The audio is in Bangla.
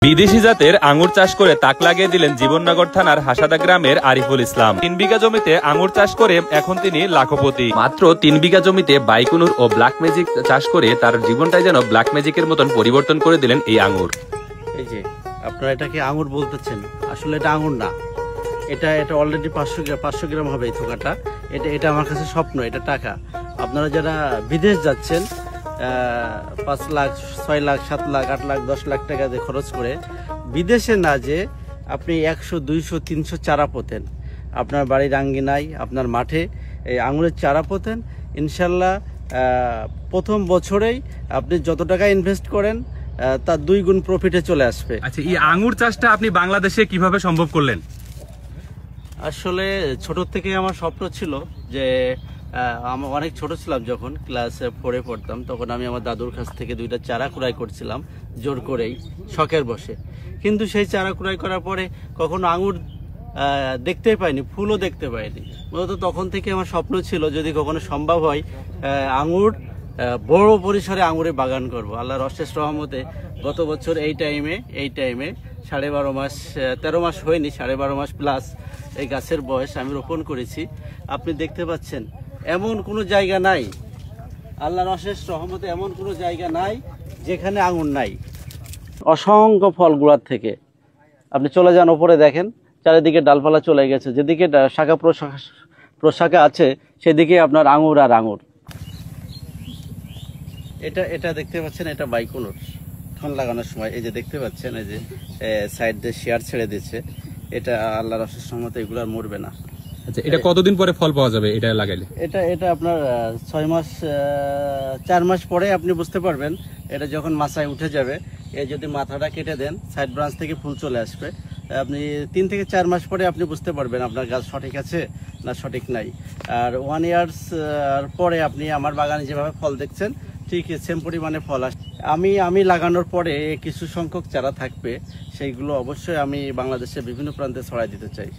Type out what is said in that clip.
বিদেশি জাতের আঙ্গুর চাষ করে তাক লাগিয়ে দিলেন জীবননগর থানার হাসাদা গ্রামের আরিফুল ইসলাম। 3 বিঘা জমিতে আঙ্গুর চাষ করে এখন তিনি লাখপতি। মাত্র 3 বিঘা জমিতে বাইকুনুর ও ব্ল্যাক ম্যাজিক চাষ করে তার জীবনটাই যেন ব্ল্যাক ম্যাজিকের মতন পরিবর্তন করে দিলেন এই আঙ্গুর। এই যে আপনারা এটাকে আঙ্গুর বলতেছেন, আসলে এটা আঙ্গুর না, এটা অলরেডি 500 গ্রাম হবে এই থোকাটা। এটা আমার কাছে স্বপ্ন, এটা টাকা। আপনারা যারা বিদেশ যাচ্ছেন 5 লাখ 6 লাখ 7 লাখ 8 লাখ 10 লাখ টাকা দিয়ে খরচ করে বিদেশে না যে আপনি 100 200 300 চারা পোতেন, আপনার বাড়ির আঙ্গিনায় আপনার মাঠে এই আঙুরের চারা পোতেন, ইনশাল্লাহ প্রথম বছরেই আপনি যত টাকা ইনভেস্ট করেন তার 2 গুণ প্রফিটে চলে আসবে। আচ্ছা, এই আঙ্গুর চাষটা আপনি বাংলাদেশে কিভাবে সম্ভব করলেন? আসলে ছোট থেকে আমার স্বপ্ন ছিল যে আমার অনেক ছোট ছিলাম, যখন ক্লাস 4-এ পড়তাম, তখন আমি আমার দাদুর কাছ থেকে 2টা চারা ক্রয় করছিলাম জোর করেই, শখের বসে। কিন্তু সেই চারা ক্রয় করার পরে কখনো আঙুর দেখতেই পাইনি, ফুলও দেখতে পাইনি। মূলত তখন থেকে আমার স্বপ্ন ছিল যদি কখনো সম্ভব হয় আঙুর বড় পরিসরে আঙুরে বাগান করব। আল্লাহর অশেষ রহমতে গত বছর এই টাইমে 12.5 মাস 13 মাস হয়নি, 12.5 মাস প্লাস এই গাছের বয়স আমি রোপণ করেছি। আপনি দেখতে পাচ্ছেন এমন কোনো জায়গা নাই, আল্লাহর অশেষ রহমতে এমন কোনো জায়গা নাই যেখানে আঙুর নাই। অসংখ্য ফল গোড়ার থেকে আপনি চলে যান ওপরে, দেখেন চারিদিকে ডালপালা চলে গেছে, যেদিকে শাখা প্রশাখা আছে সেদিকে আপনার আঙুর আর আঙুর। এটা দেখতে পাচ্ছেন, এটা বাইকুনুর ঠন লাগানোর সময় এই যে দেখতে পাচ্ছেন, এই যে সাইড দিয়ে শেয়ার ছেড়ে দিচ্ছে। এটা আল্লাহর অশেষ রহমতে এগুলো আর মরবে না। আচ্ছা, এটা কতদিন পরে ফল পাওয়া যাবে এটা লাগাইলে? এটা আপনার 4 মাস পরে আপনি বুঝতে পারবেন। এটা যখন মাথায় উঠে যাবে, যদি মাথাটা কেটে দেন সাইড ব্রাঞ্চ থেকে ফুল চলে আসবে। আপনি 3 থেকে 4 মাস পরে আপনি বুঝতে পারবেন আপনার গাছ সঠিক আছে না সঠিক নাই। আর 1 ইয়ার্স পরে আপনি আমার বাগানে যেভাবে ফল দেখছেন ঠিক সেম পরিমাণে ফল আসে। আমি লাগানোর পরে কিছু সংখ্যক চারা থাকবে, সেইগুলো অবশ্যই আমি বাংলাদেশের বিভিন্ন প্রান্তে ছড়াই দিতে চাই।